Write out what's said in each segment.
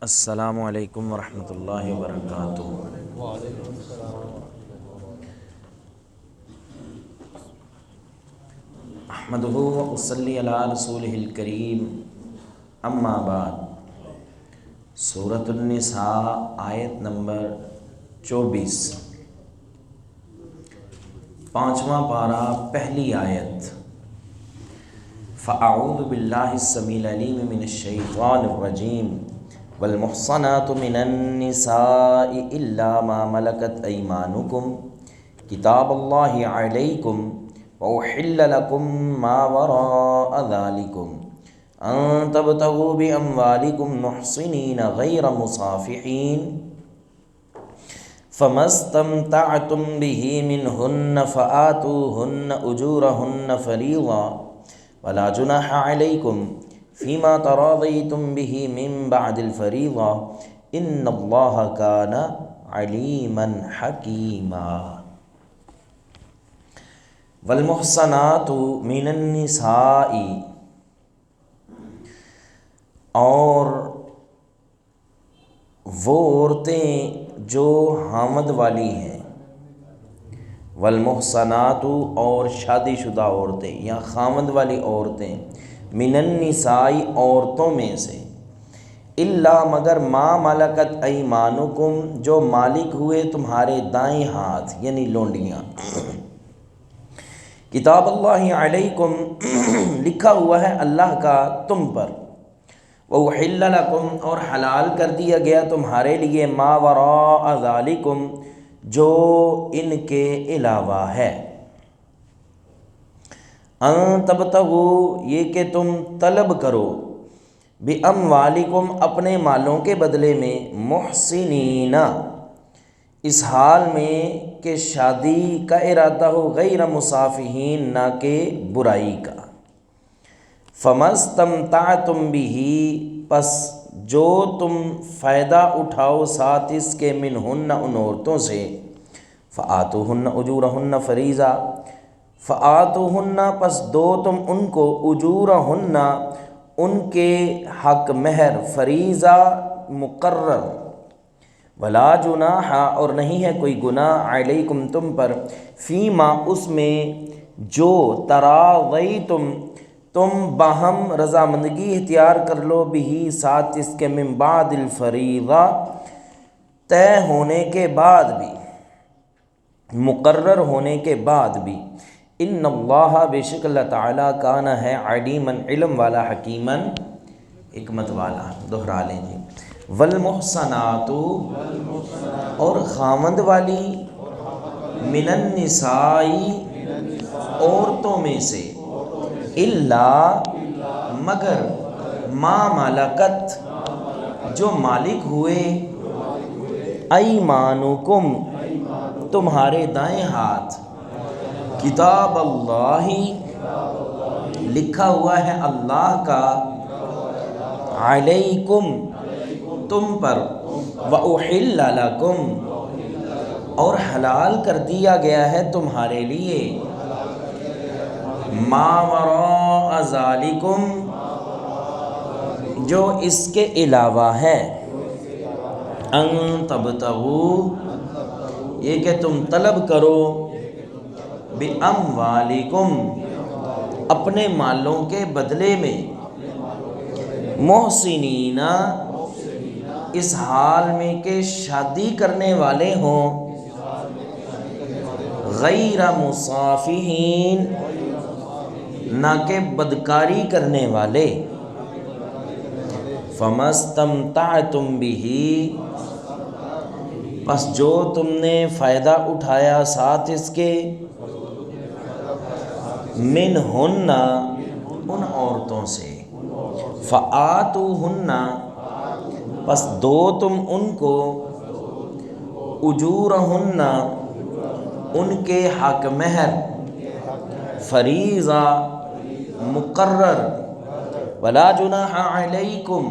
السلام علیکم ورحمۃ اللہ وبرکاتہ۔ احمدہ و اصلی علی رسولہ الکریم، اما بعد۔ سورۃ النساء آیت نمبر 24، 5واں پارہ، پہلی آیت۔ فاعوذ باللہ السمیع العلیم من الشیطان الرجیم، والمحصنات من النساء الا ما ملكت ايمانكم کتاب اللہ علیکم واحل لكم ما وراء ذلكم ان تبتغوا باموالكم محصنین غیر مصافحین فما استمتعتم به منهن فآتوهن اجورهن فریضا ولا جناح علیکم فیما تراضیتم به من بعد الفریضہ ان اللہ کان علیما حکیما۔ والمحصنات من النساء، اور وہ عورتیں جو حامد والی ہیں، والمحصنات اور شادی شدہ عورتیں یا خامد والی عورتیں، من النساء عورتوں میں سے، الا مگر ما ملکت ایمانکم جو مالک ہوئے تمہارے دائیں ہاتھ یعنی لونڈیاں۔ کتاب اللہ علیکم لکھا ہوا ہے اللہ کا تم پر، وَأُحِلَّ لَكُمْ اور حلال کر دیا گیا تمہارے لیے، ما وراء ذالکم جو ان کے علاوہ ہے، ان تبتغوا یہ کہ تم طلب کرو، باموالکم اپنے مالوں کے بدلے میں، محسنین اس حال میں کہ شادی کا ارادہ ہو، غیر مصافحین نہ کہ برائی کا۔ فما استمتعتم به پس جو تم فائدہ اٹھاؤ ساتھ اس کے، منہن ان عورتوں سے، فآتوہن اجورہن فریضہ فآتوہن پس دو تم ان کو، اجورہن ان کے حق مہر، فریضہ مقرر، ولا جناح اور نہیں ہے کوئی گناہ، علیکم تم پر، فیما اس میں جو، تراضیتم تم باہم رضامندگی اختیار کر لو، بھی ساتھ اس کے، من بعد الفریضہ طے ہونے کے بعد بھی، مقرر ہونے کے بعد بھی، ان اللہ بے شک اللہ تعالیٰ کان ہے، علیماً علم والا، حکیماً حکمت والا۔ دہرا لیں جی۔ والمحصنات اور خامند والی، من النساء عورتوں میں سے، الا مگر، ما ملکت جو مالک ہوئے، ایمانکم تمہارے دائیں ہاتھ، کتاب اللہ لکھا ہوا ہے اللہ کا، علیکم تم پر، وَأُحِلَّ لَكُمْ اور حلال کر دیا گیا ہے تمہارے لیے، ما وراء ذالکم جو اس کے علاوہ ہے، ان تبتغوا یہ کہ تم طلب کرو، باموالکم اپنے مالوں کے بدلے میں، محسنین اس حال میں کہ شادی کرنے والے ہوں، غیر مصافحین نہ کہ بدکاری کرنے والے، فما استمتعتم به پس جو تم نے فائدہ اٹھایا ساتھ اس کے، منہن ان عورتوں سے، فآتوہن پس دو تم ان کو، اجورہن ان کے حق مہر، فریضہ مقرر، ولا جناح علیکم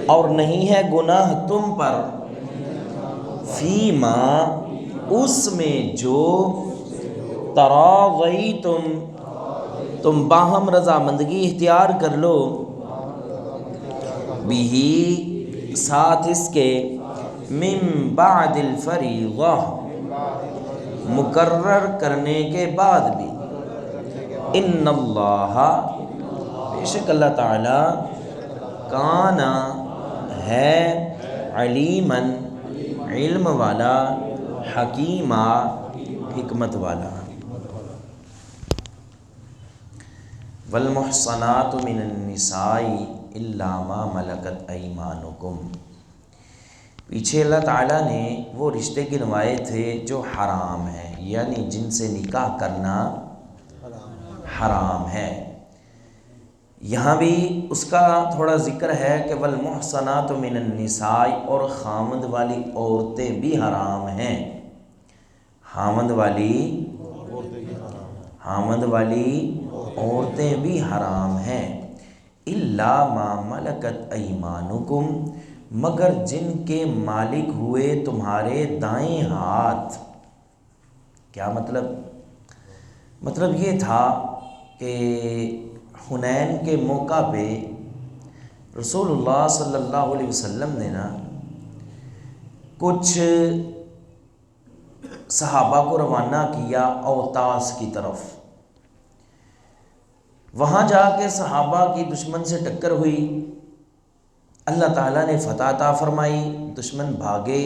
اور نہیں ہے گناہ تم پر، فیما اس میں جو، تراضیتم تم باہم رضامندگی اختیار کر لو، بھی ساتھ اس کے من بعد الفریضہ مقرر کرنے کے بعد بھی، ان اللہ بے شک اللہ تعالی کان ہے علیماً علم والا، حکیمہ حکمت والا۔ والمحصنات من النساء الا ما ملکت ایمانکم، پیچھے اللہ تعالیٰ نے وہ رشتے گنوائے تھے جو حرام ہیں، یعنی جن سے نکاح کرنا حرام ہے۔ یہاں بھی اس کا تھوڑا ذکر ہے کہ والمحصنات من النساء، اور خامد والی عورتیں بھی حرام ہیں، خامد والی عورتیں بھی حرام ہیں، الا ما ملکت ایمانکم، مگر جن کے مالک ہوئے تمہارے دائیں ہاتھ۔ کیا مطلب یہ تھا کہ حنین کے موقع پہ رسول اللہ صلی اللہ علیہ وسلم نے کچھ صحابہ کو روانہ کیا اوطاس کی طرف۔ وہاں جا کے صحابہ کی دشمن سے ٹکر ہوئی، اللہ تعالیٰ نے فتح عطا فرمائی، دشمن بھاگے،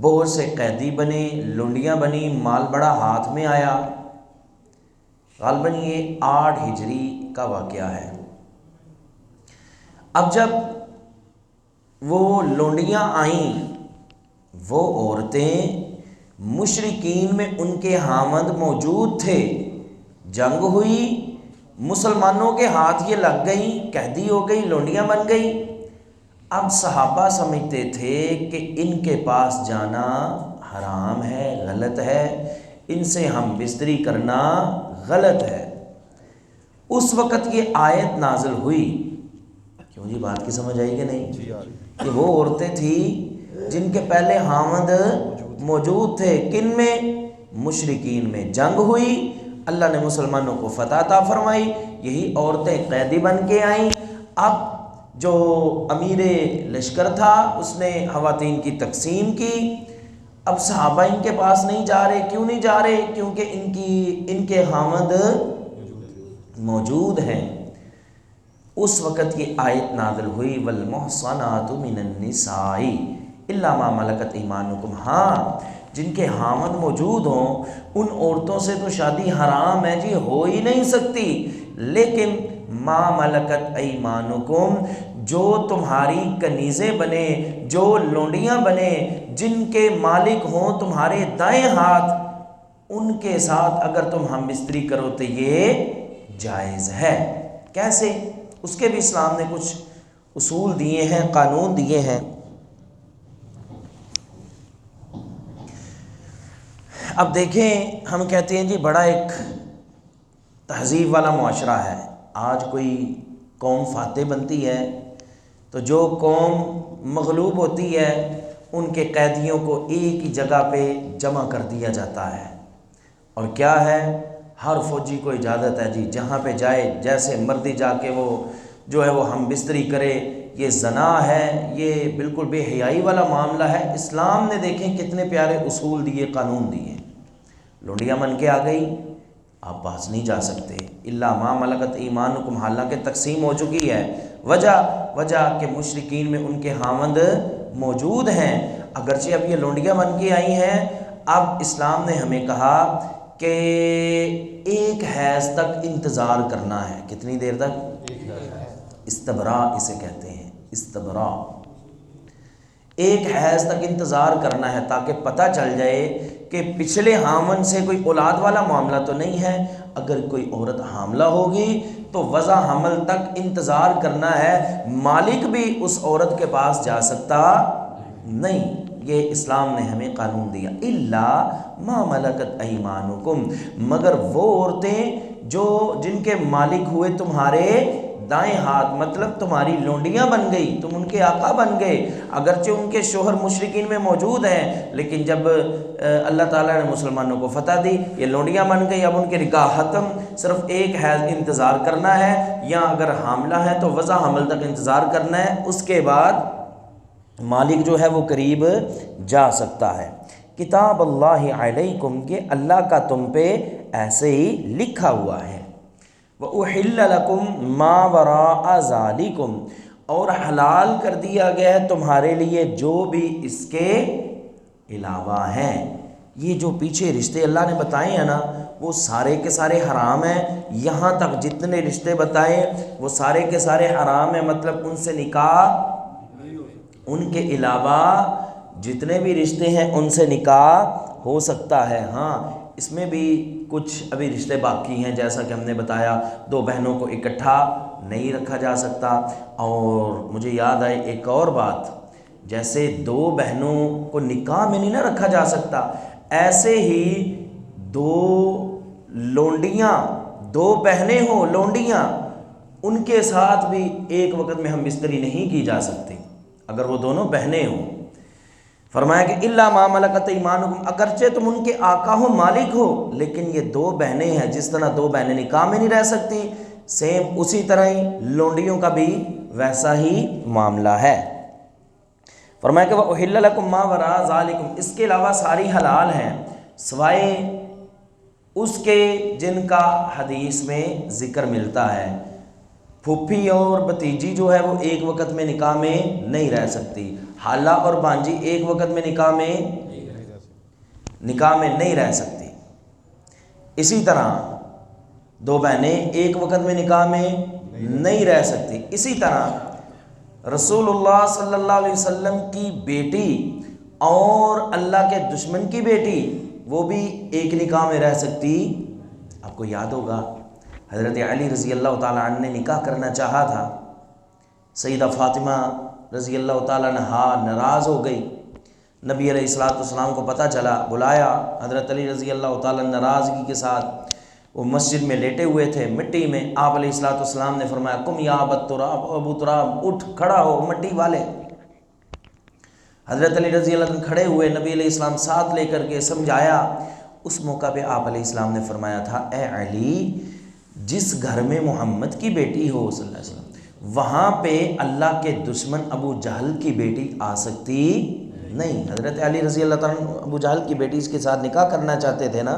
بہت سے قیدی بنے، لنڈیاں بنی، مال بڑا ہاتھ میں آیا۔ غالباً یہ 8 ہجری کا واقعہ ہے۔ اب جب وہ لونڈیاں آئیں، وہ عورتیں مشرکین میں ان کے حامد موجود تھے، جنگ ہوئی، مسلمانوں کے ہاتھ یہ لگ گئیں، قیدی ہو گئی، لونڈیاں بن گئی۔ اب صحابہ سمجھتے تھے کہ ان کے پاس جانا حرام ہے، غلط ہے، ان سے ہم بستری کرنا غلط ہے۔ اس وقت یہ آیت نازل ہوئی۔ کیوں جی، بات کی سمجھ آئی کہ نہیں؟ کہ وہ عورتیں تھیں جن کے پہلے حامد موجود تھے، کن میں؟ مشرکین میں۔ جنگ ہوئی، اللہ نے مسلمانوں کو فتح عطا فرمائی، یہی عورتیں قیدی بن کے آئیں۔ اب جو امیر لشکر تھا اس نے خواتین کی تقسیم کی۔ اب صحابہ ان کے پاس نہیں جا رہے۔ کیوں نہیں جا رہے؟ کیونکہ ان کے حامد موجود ہیں۔ اس وقت یہ آیت نازل ہوئی، والمحصنات من النساء الا ما ملکت ایمانکم، ہاں جن کے حامد موجود ہوں ان عورتوں سے تو شادی حرام ہے جی، ہو ہی نہیں سکتی، لیکن ما ملکت ایمانکم، جو تمہاری کنیزیں بنے، جو لونڈیاں بنے، جن کے مالک ہوں تمہارے دائیں ہاتھ، ان کے ساتھ اگر تم ہم بستری کرو تو یہ جائز ہے۔ کیسے؟ اس کے بھی اسلام نے کچھ اصول دیے ہیں، قانون دیے ہیں۔ اب دیکھیں، ہم کہتے ہیں جی بڑا ایک تہذیب والا معاشرہ ہے۔ آج کوئی قوم فاتح بنتی ہے تو جو قوم مغلوب ہوتی ہے ان کے قیدیوں کو ایک ہی جگہ پہ جمع کر دیا جاتا ہے، اور کیا ہے، ہر فوجی کو اجازت ہے جی جہاں پہ جائے جیسے مرضی جا کے وہ جو ہے وہ ہم بستری کرے۔ یہ زنا ہے، یہ بالکل بے حیائی والا معاملہ ہے۔ اسلام نے دیکھیں کتنے پیارے اصول دیے، قانون دیے۔ لونڈیاں بن کے آ گئی، آپ پاس نہیں جا سکتے، الا ما ملکت ایمانکم، حالانکہ تقسیم ہو چکی ہے۔ وجہ کہ مشرکین میں ان کے خاوند موجود ہیں، اگرچہ اب یہ لونڈیاں بن کے آئی ہیں۔ اب اسلام نے ہمیں کہا کہ ایک حیض تک انتظار کرنا ہے۔ کتنی دیر تک؟ استبراء اسے کہتے ہیں، استبراء۔ ایک حیض تک انتظار کرنا ہے تاکہ پتہ چل جائے کہ پچھلے حامل سے کوئی اولاد والا معاملہ تو نہیں ہے۔ اگر کوئی عورت حاملہ ہوگی تو وضع حمل تک انتظار کرنا ہے، مالک بھی اس عورت کے پاس جا سکتا نہیں۔ یہ اسلام نے ہمیں قانون دیا، الا ما ملکت ایمانکم، مگر وہ عورتیں جن کے مالک ہوئے تمہارے دائیں ہاتھ، مطلب تمہاری لونڈیاں بن گئی، تم ان کے آقا بن گئے، اگرچہ ان کے شوہر مشرکین میں موجود ہیں، لیکن جب اللہ تعالیٰ نے مسلمانوں کو فتح دی، یہ لونڈیاں بن گئی، اب ان کے نکاح ختم، صرف ایک حیض انتظار کرنا ہے، یا اگر حاملہ ہے تو وضع حمل تک انتظار کرنا ہے، اس کے بعد مالک جو ہے وہ قریب جا سکتا ہے۔ کتاب اللہ علیکم، کہ اللہ کا تم پہ ایسے ہی لکھا ہوا ہے۔ وَأُحِلَّ لَكُم مَّا وَرَاءَ ذَلِكُمْ، اور حلال کر دیا گیا ہے تمہارے لیے جو بھی اس کے علاوہ ہیں۔ یہ جو پیچھے رشتے اللہ نے بتائے ہیں نا، وہ سارے کے سارے حرام ہیں۔ یہاں تک جتنے رشتے بتائے وہ سارے کے سارے حرام ہیں، مطلب ان سے نکاح، ان کے علاوہ جتنے بھی رشتے ہیں ان سے نکاح ہو سکتا ہے۔ ہاں اس میں بھی کچھ ابھی رشتے باقی ہیں، جیسا کہ ہم نے بتایا دو بہنوں کو اکٹھا نہیں رکھا جا سکتا۔ اور مجھے یاد آئے ایک اور بات، جیسے دو بہنوں کو نکاح میں نہیں نہ رکھا جا سکتا، ایسے ہی دو لونڈیاں، دو بہنیں ہوں لونڈیاں، ان کے ساتھ بھی ایک وقت میں ہم بستری نہیں کی جا سکتی اگر وہ دونوں بہنیں ہوں۔ فرمایا کہ الا ما ملکت ایمانکم، اگرچہ تم ان کے آقا ہو، مالک ہو، لیکن یہ دو بہنیں ہیں، جس طرح دو بہنیں نکاح میں نہیں رہ سکتی، سیم اسی طرح ہی لونڈیوں کا بھی ویسا ہی معاملہ ہے۔ فرمایا کہ وَأُحِلَّ لَكُم مَّا وَرَاءَ ذَلِكُمْ، اس کے علاوہ ساری حلال ہیں سوائے اس کے جن کا حدیث میں ذکر ملتا ہے۔ پھوپھی اور بھتیجی جو ہے وہ ایک وقت میں نکاح میں نہیں رہ سکتی، خالہ اور بانجی ایک وقت میں نکاح میں نہیں رہ سکتی۔ اسی طرح دو بہنیں ایک وقت میں نکاح میں نہیں رہ سکتی۔ اسی طرح رسول اللہ صلی اللہ علیہ وسلم کی بیٹی اور اللہ کے دشمن کی بیٹی وہ بھی ایک نکاح میں رہ سکتی۔ آپ کو یاد ہوگا حضرت علی رضی اللہ تعالیٰ عنہ نے نکاح کرنا چاہا تھا، سیدہ فاطمہ رضی اللہ تعالیٰ عنہا ناراض ہو گئی، نبی علیہ الصلوۃ والسلام کو پتہ چلا، بلایا، حضرت علی رضی اللہ تعالیٰ ناراضگی کے ساتھ وہ مسجد میں لیٹے ہوئے تھے مٹی میں، آپ علیہ الصلوۃ والسلام نے فرمایا قم یا ابا تراب، ابو تراب اٹھ کھڑا ہو مٹی والے۔ حضرت علی رضی اللہ عنہ کھڑے ہوئے، نبی علیہ السلام ساتھ لے کر کے سمجھایا۔ اس موقع پہ آپ علیہ السلام نے فرمایا تھا اے علی، جس گھر میں محمد کی بیٹی ہو صلی اللہ علیہ وسلم، وہاں پہ اللہ کے دشمن ابو جہل کی بیٹی آ سکتی نہیں۔ حضرت علی رضی اللہ تعالیٰ ابو جہل کی بیٹی اس کے ساتھ نکاح کرنا چاہتے تھے نا،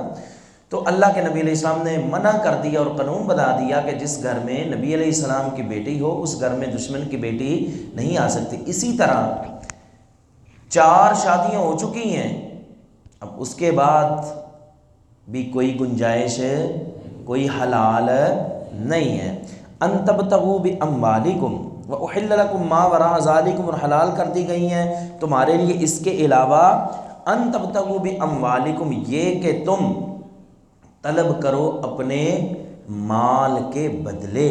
تو اللہ کے نبی علیہ السلام نے منع کر دیا اور قانون بنا دیا کہ جس گھر میں نبی علیہ السلام کی بیٹی ہو اس گھر میں دشمن کی بیٹی نہیں آ سکتی۔ اسی طرح 4 شادیاں ہو چکی ہیں، اب اس کے بعد بھی کوئی گنجائش، کوئی حلال نہیں ہے۔ ان تبتغوا باموالکم واحل لکم ما وراء ذالکم، اور حلال کر دی گئی ہیں تمہارے لیے اس کے علاوہ، ان تبتغوا باموالکم، یہ کہ تم طلب کرو اپنے مال کے بدلے،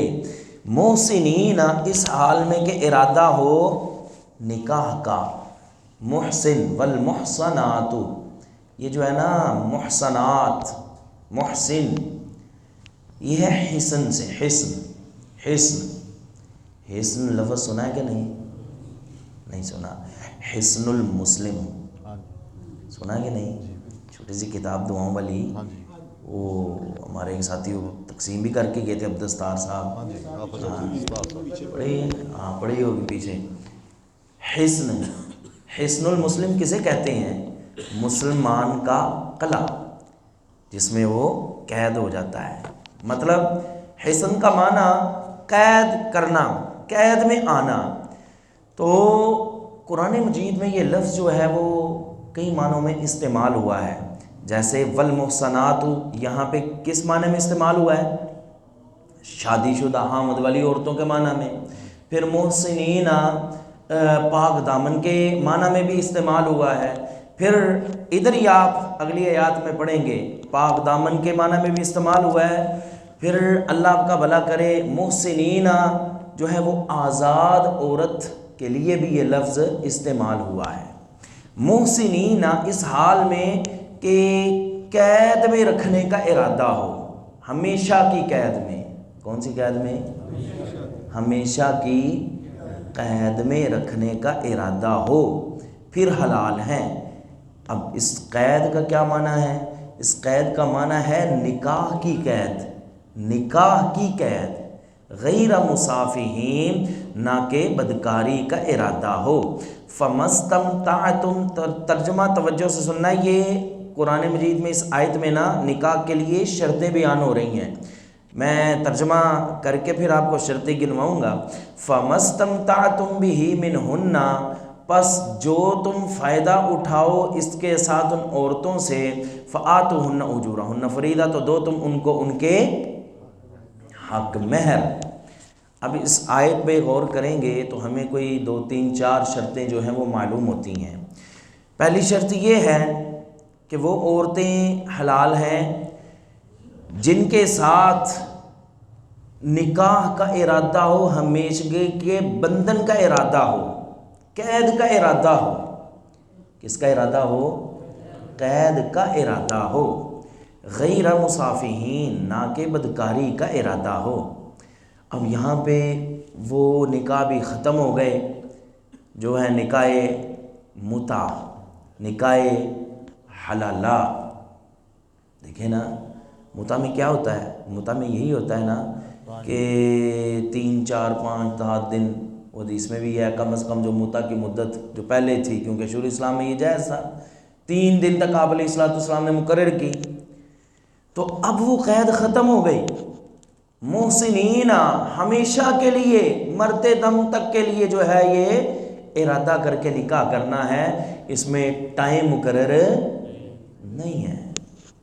محسنین، اس حال میں کہ ارادہ ہو نکاح کا، محسن والمحصنات، یہ جو ہے نا محصنات، محسن یہ ہے حسن سے، حسن لفظ سنا ہے کہ نہیں سنا؟ حسن المسلم سنا ہے کہ نہیں؟ چھوٹی سی کتاب دعاؤں والی، وہ ہمارے ایک ساتھی وہ تقسیم بھی کر کے گئے تھے عبدالستار صاحب، پڑھی ہوگی پیچھے۔ حسن المسلم کسے کہتے ہیں؟ مسلمان کا قلعہ جس میں وہ قید ہو جاتا ہے، مطلب حسن کا معنی قید کرنا، قید میں آنا۔ تو قرآن مجید میں یہ لفظ جو ہے وہ کئی معنوں میں استعمال ہوا ہے، جیسے والمحصنات یہاں پہ کس معنی میں استعمال ہوا ہے؟ شادی شدہ حامد والی عورتوں کے معنی میں۔ پھر محسنین پاک دامن کے معنی میں بھی استعمال ہوا ہے۔ پھر ادھر ہی آپ اگلی آیات میں پڑھیں گے پاک دامن کے معنی میں بھی استعمال ہوا ہے۔ پھر اللہ آپ کا بھلا کرے محسنین جو ہے وہ آزاد عورت کے لیے بھی یہ لفظ استعمال ہوا ہے۔ محسنین اس حال میں کہ قید میں رکھنے کا ارادہ ہو، ہمیشہ کی قید میں۔ کون سی قید میں؟ ہمیشہ کی قید میں رکھنے کا ارادہ ہو، پھر حلال ہیں۔ اب اس قید کا کیا معنی ہے؟ اس قید کا معنی ہے نکاح کی قید، نکاح کی قید۔ غیر مصافحین، نہ کہ بدکاری کا ارادہ ہو۔ فمستمتعتم، ترجمہ توجہ سے سننا، یہ قرآن مجید میں اس آیت میں نا نکاح کے لیے شرطیں بیان ہو رہی ہیں، میں ترجمہ کر کے پھر آپ کو شرطیں گنواؤں گا۔ فمستمتعتم بہ منہن، پس جو تم فائدہ اٹھاؤ اس کے ساتھ ان عورتوں سے، فآتوہن اجورہن فریضہ، تو دو تم ان کو ان کے حق مہر۔ اب اس آیت پہ غور کریں گے تو ہمیں کوئی 2 3 4 شرطیں جو ہیں وہ معلوم ہوتی ہیں۔ پہلی شرط یہ ہے کہ وہ عورتیں حلال ہیں جن کے ساتھ نکاح کا ارادہ ہو، ہمیشگی کے بندھن کا ارادہ ہو، قید کا ارادہ ہو۔ کس کا ارادہ ہو؟ قید کا ارادہ ہو۔ غیر مصافحین، نہ کہ بدکاری کا ارادہ ہو۔ اب یہاں پہ وہ نکاح بھی ختم ہو گئے جو ہے نکاح متع، نکاح حلالہ۔ دیکھیں نا متع میں کیا ہوتا ہے؟ متع میں یہی ہوتا ہے نا کہ 3 4 5 7 دن، وہ اس میں بھی ہے کم از کم جو متع کی مدت جو پہلے تھی، کیونکہ شروع اسلام میں یہ جائز تھا، 3 دن تک آپ علیہ السلام نے مقرر کی، تو اب وہ قید ختم ہو گئی۔ محسنین، ہمیشہ کے لیے، مرتے دم تک کے لیے جو ہے یہ ارادہ کر کے نکاح کرنا ہے، اس میں ٹائم مقرر نہیں ہے،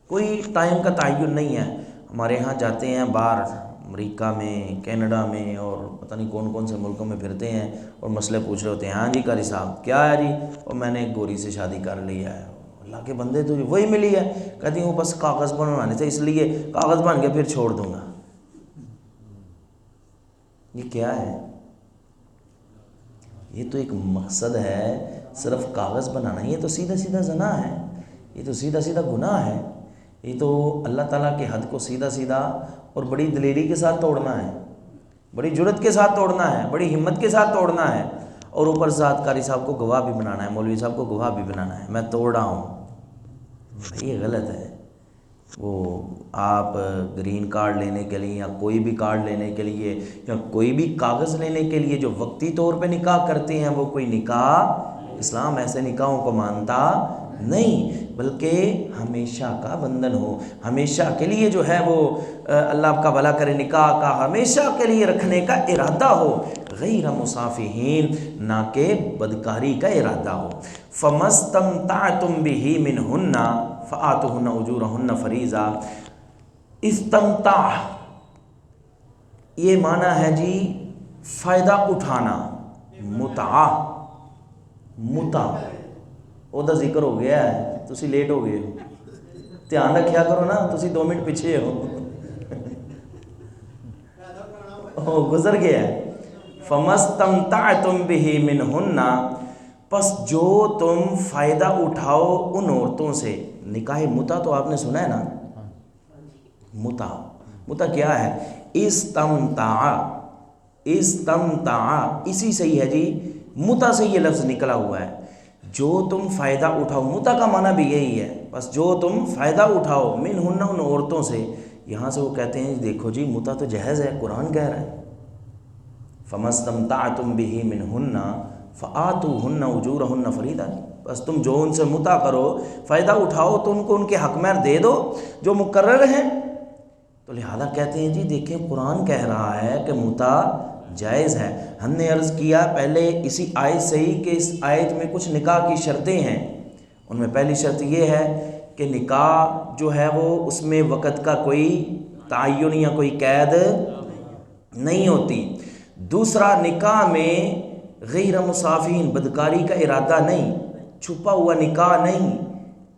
کوئی ٹائم کا تعین نہیں ہے۔ ہمارے ہاں جاتے ہیں باہر امریکہ میں، کینیڈا میں، اور پتہ نہیں کون کون سے ملکوں میں پھرتے ہیں اور مسئلے پوچھ رہے ہوتے ہیں، ہاں جی قاری صاحب کیا ہے جی؟ اور میں نے ایک گوری سے شادی کر لی ہے۔ اللہ کے بندے تو وہی ملی ہے، کہتی ہوں بس کاغذ بنوانے تھے، اس لیے کاغذ بن کے پھر چھوڑ دوں گا۔ یہ کیا ہے؟ یہ تو ایک مقصد ہے، صرف کاغذ بنانا، یہ تو سیدھا سیدھا زنا ہے، یہ تو سیدھا سیدھا گناہ ہے، یہ تو اللہ تعالیٰ کے حد کو سیدھا سیدھا اور بڑی دلیری کے ساتھ توڑنا ہے، بڑی جرت کے ساتھ توڑنا ہے، بڑی ہمت کے ساتھ توڑنا ہے، اور اوپر ذات قاری صاحب کو گواہ بھی بنانا ہے، مولوی صاحب کو گواہ بھی بنانا ہے میں توڑ رہا ہوں۔ یہ غلط ہے۔ وہ آپ گرین کارڈ لینے کے لیے یا کوئی بھی کارڈ لینے کے لیے یا کوئی بھی کاغذ لینے کے لیے جو وقتی طور پہ نکاح کرتے ہیں، وہ کوئی نکاح، اسلام ایسے نکاحوں کو مانتا نہیں، بلکہ ہمیشہ کا بندھن ہو، ہمیشہ کے لیے جو ہے وہ اللہ آپ کا بھلا کرے، نکاح کا ہمیشہ کے لیے رکھنے کا ارادہ ہو، غیر مصافحین، نہ کہ بدکاری کا ارادہ ہو۔ فمستمتعتم بہ منہن فآتوہن اجورہن فریضہ۔ استمتاع یہ معنی ہے جی فائدہ اٹھانا، متعہ، متع وہ دا ذکر ہو گیا ہے، تسی لیٹ ہو گئے ہو، دھیان رکھیا کرو نا، تسی 2 منٹ پیچھے ہو گزر گیا ہے۔ فمستمتعتم بہ منہن، پس جو تم فائدہ اٹھاؤ ان عورتوں سے۔ نکاح متع تو آپ نے سنا ہے نا، متع، متع کیا ہے؟ استمتع، استمتع اسی سے ہی ہے جی، متع سے یہ لفظ نکلا ہوا ہے، جو تم فائدہ اٹھاؤ، متع کا معنی بھی یہی ہے، بس جو تم فائدہ اٹھاؤ منہن ان عورتوں سے۔ یہاں سے وہ کہتے ہیں دیکھو جی متع تو جائز ہے، قرآن کہہ رہا ہے فمستمتعتم بہ منہن فآتوہن اجورہن فریضہ، بس تم جو ان سے متع کرو، فائدہ اٹھاؤ، تو ان کو ان کے حق مہر دے دو جو مقرر ہیں۔ تو لہذا کہتے ہیں جی دیکھیں قرآن کہہ رہا ہے کہ متع جائز ہے۔ ہم نے عرض کیا پہلے اسی آیت سے ہی کہ اس آیت میں کچھ نکاح کی شرطیں ہیں، ان میں پہلی شرط یہ ہے کہ نکاح جو ہے وہ اس میں وقت کا کوئی تعین یا کوئی قید نہیں ہوتی۔ دوسرا، نکاح میں غیر مصافین، بدکاری کا ارادہ نہیں، چھپا ہوا نکاح نہیں،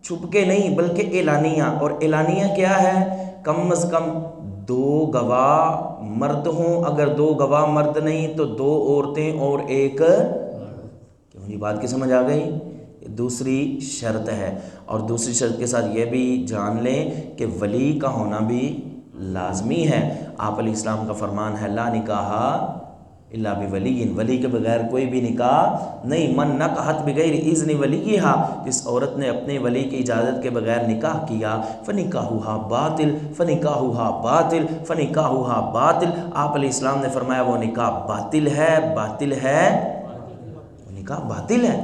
چھپ کے نہیں، بلکہ اعلانیہ۔ اور اعلانیہ کیا ہے؟ کم از کم 2 گواہ مرد ہوں، اگر 2 گواہ مرد نہیں تو 2 عورتیں اور 1 کیوں جی، بات کی سمجھ آ گئی؟ دوسری شرط ہے، اور دوسری شرط کے ساتھ یہ بھی جان لیں کہ ولی کا ہونا بھی لازمی ہے۔ آپ علیہ السلام کا فرمان ہے لا نکاح الا بولی، ولی کے بغیر کوئی بھی نکاح نہیں۔ من نکحت بغیر اذن ولیہا، جس عورت نے اپنے ولی کی اجازت کے بغیر نکاح کیا، فنکاحہا باطل فنکاحہا باطل فنکاحہا باطل، آپ علیہ السلام نے فرمایا وہ نکاح باطل ہے، باطل ہے، وہ نکاح باطل ہے۔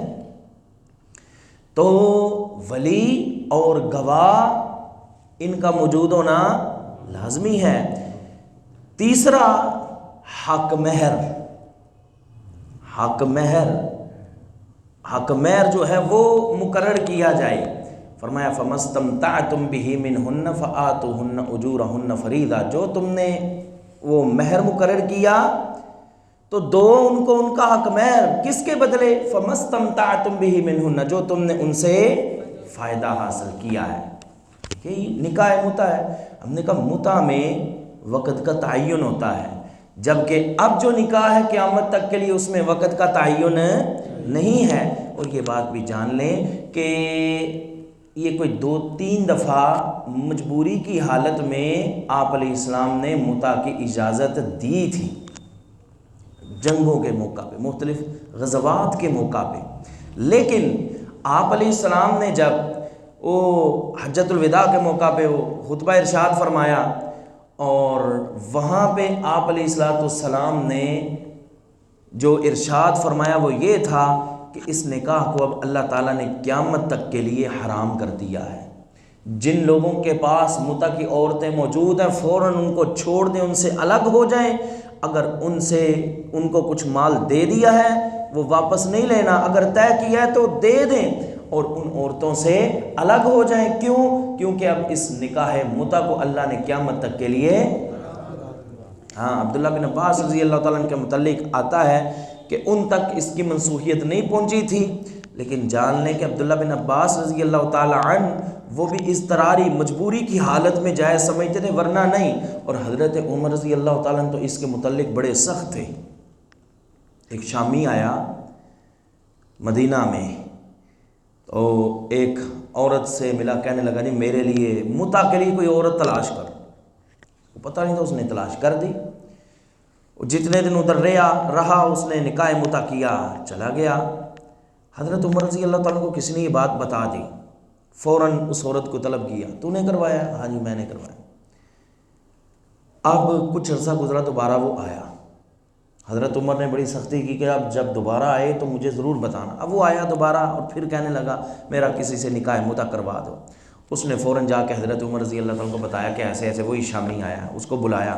تو ولی اور گواہ ان کا موجود ہونا لازمی ہے۔ تیسرا حق مہر، حق مہر، حق مہر جو ہے وہ مقرر کیا جائے۔ فرمایا فَمَسْتَمْتَعْتُمْ بِهِ مِنْهُنَّ فَآتُوهُنَّ أُجُورَهُنَّ فَرِيضَةً، جو تم نے وہ مہر مقرر کیا تو دو ان کو ان کا حق مہر، کس کے بدلے؟ فَمَسْتَمْتَعْتُمْ بِهِ مِنْهُنَّ، جو تم نے ان سے فائدہ حاصل کیا ہے۔ یہی نکاح متع ہے۔ ہم نے کہا متع میں وقت کا تعین ہوتا ہے، جبکہ اب جو نکاح ہے قیامت تک کے لیے اس میں وقت کا تعین نہیں ہے۔ اور یہ بات بھی جان لیں کہ یہ کوئی 2-3 دفعہ مجبوری کی حالت میں آپ علیہ السلام نے متع کی اجازت دی تھی، جنگوں کے موقع پہ، مختلف غزوات کے موقع پہ۔ لیکن آپ علیہ السلام نے جب وہ حجۃ الوداع کے موقع پہ وہ خطبہ ارشاد فرمایا، اور وہاں پہ آپ علیہ السلام نے جو ارشاد فرمایا وہ یہ تھا کہ اس نکاح کو اب اللہ تعالیٰ نے قیامت تک کے لیے حرام کر دیا ہے۔ جن لوگوں کے پاس متع کی عورتیں موجود ہیں فوراً ان کو چھوڑ دیں، ان سے الگ ہو جائیں۔ اگر ان کو کچھ مال دے دیا ہے وہ واپس نہیں لینا، اگر طے کیا ہے تو دے دیں، اور ان عورتوں سے الگ ہو جائیں۔ کیوں؟ کیونکہ اب اس نکاح متع کو اللہ نے قیامت تک کے لیے، عبداللہ بن عباس رضی اللہ تعالیٰ عنہ کے متعلق آتا ہے کہ ان تک اس کی منسوخیت نہیں پہنچی تھی، لیکن جان لیں کہ عبداللہ بن عباس رضی اللہ تعالیٰ عنہ وہ بھی اضطراری مجبوری کی حالت میں جائز سمجھتے تھے، ورنہ نہیں۔ اور حضرت عمر رضی اللہ تعالیٰ عنہ تو اس کے متعلق بڑے سخت تھے۔ ایک شامی آیا مدینہ میں، تو ایک عورت سے ملا، کہنے لگا جی میرے لیے متع کے لیے کوئی عورت تلاش کر۔ وہ پتہ نہیں تھا، اس نے تلاش کر دی۔ جتنے دن ادھر رہا اس نے نکاح متع کیا، چلا گیا۔ حضرت عمر رضی اللہ تعالیٰ کو کسی نے یہ بات بتا دی، فوراً اس عورت کو طلب کیا، تو نے کروایا؟ ہاں جی میں نے کروایا۔ اب کچھ عرصہ گزرا، دوبارہ وہ آیا۔ حضرت عمر نے بڑی سختی کی کہ اب جب دوبارہ آئے تو مجھے ضرور بتانا۔ اب وہ آیا دوبارہ اور پھر کہنے لگا میرا کسی سے نکاح متع کروا دو۔ اس نے فوراً جا کے حضرت عمر رضی اللہ تعالیٰ کو بتایا کہ ایسے ایسے، وہی شامی آیا، اس کو بلایا،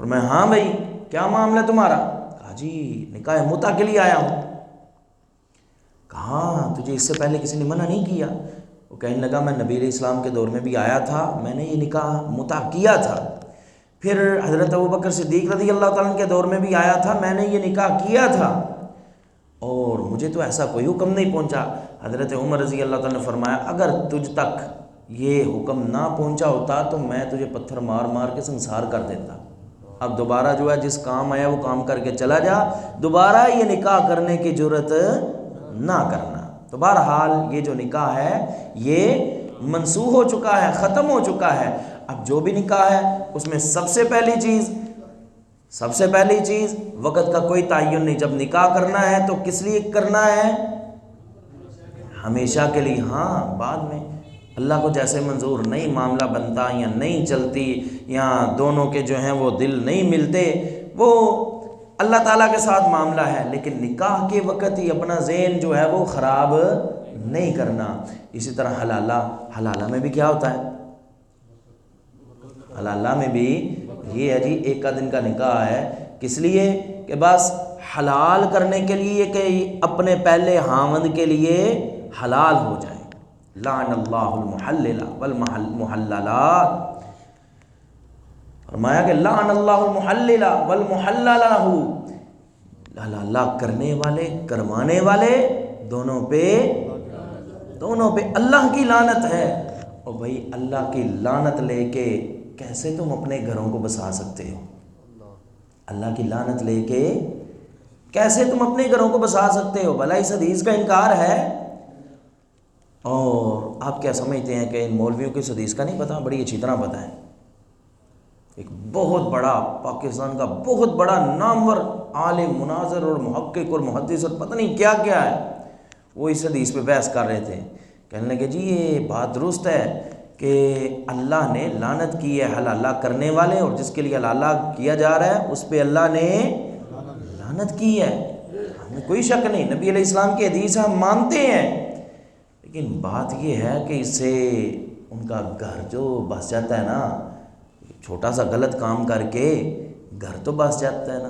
فرمایا ہاں بھائی کیا معاملہ ہے تمہارا؟ کہا جی نکاح متع کے لیے آیا ہوں۔ کہا تجھے اس سے پہلے کسی نے منع نہیں کیا؟ وہ کہنے لگا میں نبی علیہ السلام کے دور میں بھی آیا تھا، میں نے یہ نکاح متع کیا تھا، پھر حضرت ابوبکر صدیق رضی اللہ تعالیٰ کے دور میں بھی آیا تھا، میں نے یہ نکاح کیا تھا، اور مجھے تو ایسا کوئی حکم نہیں پہنچا۔ حضرت عمر رضی اللہ تعالیٰ نے فرمایا اگر تجھ تک یہ حکم نہ پہنچا ہوتا تو میں تجھے پتھر مار مار کے سنسار کر دیتا۔ اب دوبارہ جو ہے جس کام آیا وہ کام کر کے چلا جا، دوبارہ یہ نکاح کرنے کی جرت نہ کرنا۔ تو بہرحال یہ جو نکاح ہے یہ منسوخ ہو چکا ہے، ختم ہو چکا ہے۔ اب جو بھی نکاح ہے اس میں سب سے پہلی چیز وقت کا کوئی تعین نہیں۔ جب نکاح کرنا ہے تو کس لیے کرنا ہے؟ ہمیشہ کے لیے۔ ہاں بعد میں اللہ کو جیسے منظور نہیں معاملہ بنتا یا نہیں چلتی یا دونوں کے جو ہیں وہ دل نہیں ملتے، وہ اللہ تعالیٰ کے ساتھ معاملہ ہے، لیکن نکاح کے وقت ہی اپنا ذہن جو ہے وہ خراب نہیں کرنا۔ اسی طرح حلالہ میں بھی کیا ہوتا ہے؟ حلالہ میں بھی یہ ہے جی 1 دن کا نکاح ہے، کس لیے کہ بس حلال کرنے کے لیے کہ اپنے پہلے خاوند کے لیے حلال ہو جائے۔ لعن اللہ المحلل والمحللات، فرمایا کہ لعن اللہ المحلل والمحلل لہ، اللہ کرنے والے کروانے والے دونوں پہ اللہ کی لعنت ہے۔ اور بھائی اللہ کی لعنت لے کے کیسے تم اپنے گھروں کو بسا سکتے ہو؟ اللہ کی لعنت لے کے کیسے تم اپنے گھروں کو بسا سکتے ہو؟ بھلا اس حدیث کا انکار ہے؟ اور آپ کیا سمجھتے ہیں کہ ان مولویوں کو اس حدیث کا نہیں پتہ؟ بڑی اچھی طرح پتہ ہے۔ ایک بہت بڑا پاکستان کا بہت بڑا نامور عالم مناظر اور محقق اور محدث اور پتہ نہیں کیا کیا ہے، وہ اس حدیث پہ بحث کر رہے تھے، کہنے لگے جی یہ بات درست ہے کہ اللہ نے لعنت کی ہے حلالہ کرنے والے، اور جس کے لیے حلالہ کیا جا رہا ہے اس پہ اللہ نے لعنت کی ہے، ہمیں کوئی شک نہیں، نبی علیہ السلام کی حدیث ہم مانتے ہیں، لیکن بات یہ ہے کہ اس سے ان کا گھر جو بس جاتا ہے نا، چھوٹا سا غلط کام کر کے گھر تو بس جاتا ہے نا،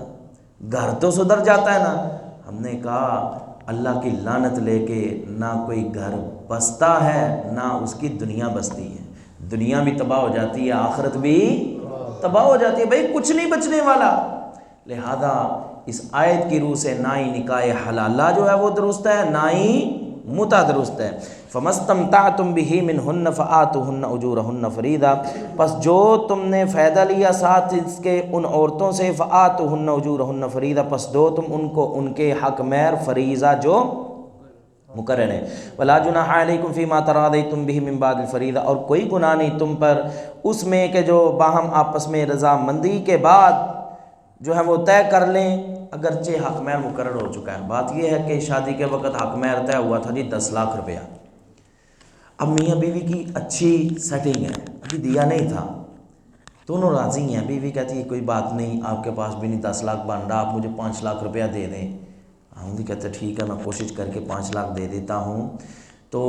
گھر تو سدھر جاتا ہے نا۔ ہم نے کہا اللہ کی لعنت لے کے نہ کوئی گھر بستا ہے نہ اس کی دنیا بستی ہے، دنیا بھی تباہ ہو جاتی ہے، آخرت بھی تباہ ہو جاتی ہے، بھئی کچھ نہیں بچنے والا۔ لہذا اس آیت کی روح سے نہ ہی نکاح حلالہ جو ہے وہ درست ہے، نہ ہی متع درست ہے۔ فَمَسْتَمْتَعْتُمْ بِهِ مِنْهُنَّ فَآتُوهُنَّ أُجُورَهُنَّ فَرِيضَةً، پس جو تم نے فائدہ لیا ساتھ اس کے ان عورتوں سے، فَآتُوهُنَّ أُجُورَهُنَّ فَرِيضَةً، پس دو تم ان کو ان کے حق مہر فریضہ جو مقرر ہے۔ وَلَا جُنَاحَ عَلَيْكُمْ فِي مَا تَرَاضَيْتُمْ بِهِ مِنْ بَعْدِ الْفَرِيضَةِ، اور کوئی گناہ نہیں تم پر اس میں کہ جو باہم آپس میں رضامندی کے بعد جو ہے وہ طے کر لیں، اگرچہ حق مہر مقرر ہو چکا ہے۔ بات یہ ہے کہ شادی کے وقت حق مہر طے ہوا تھا جی 10 لاکھ روپیہ، اب میاں بیوی کی اچھی سیٹنگ ہے، ابھی دیا نہیں تھا، دونوں راضی ہیں، بیوی کہتی ہے کوئی بات نہیں، آپ کے پاس بھی نہیں 10 لاکھ بن رہا، آپ مجھے 5 لاکھ روپیہ دے دیں۔ ہم بھی کہتے ہیں ٹھیک ہے میں کوشش کر کے 5 لاکھ دے دیتا ہوں۔ تو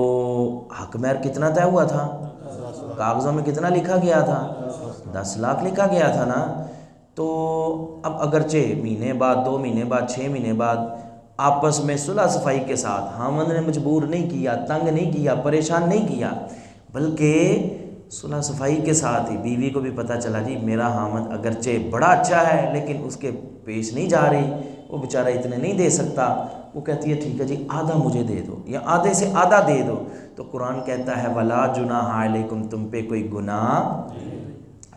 حق مہر کتنا طے ہوا تھا؟ کاغذوں میں کتنا لکھا گیا تھا؟ 10 لاکھ لکھا گیا تھا نا۔ تو اب اگرچہ مہینے بعد 2 مہینے بعد 6 مہینے بعد آپس میں صلح صفائی کے ساتھ، خامند نے مجبور نہیں کیا، تنگ نہیں کیا، پریشان نہیں کیا، بلکہ صلح صفائی کے ساتھ ہی بیوی کو بھی پتہ چلا جی میرا خامند اگرچہ بڑا اچھا ہے لیکن اس کے پیش نہیں جا رہی، وہ بیچارہ اتنے نہیں دے سکتا، وہ کہتی ہے ٹھیک ہے جی آدھا مجھے دے دو یا آدھے سے آدھا دے دو، تو قرآن کہتا ہے وَلَا جُنَاحَ عَلَيْكُمْ، تم پہ کوئی گناہ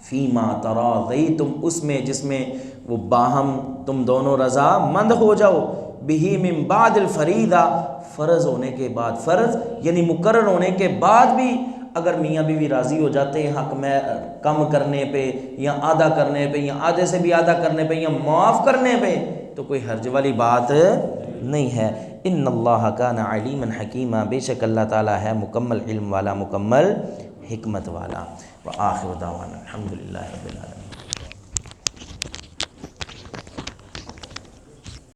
فیما تراضیتم، اس میں جس میں وہ باہم تم دونوں رضا مند ہو جاؤ، بہی من بعد الفریضہ، فرض ہونے کے بعد، فرض یعنی مقرر ہونے کے بعد بھی اگر میاں بیوی راضی ہو جاتے ہیں حق میں کم کرنے پہ یا آدھا کرنے پہ یا آدھے سے بھی آدھا کرنے پہ یا معاف کرنے پہ، تو کوئی حرج والی بات نہیں ہے۔ ان اللہ کان علیما حکیما، بے شک اللہ تعالیٰ ہے مکمل علم والا، مکمل حکمت والا۔ وآخر دعوانا الحمدللہ رب العالمین۔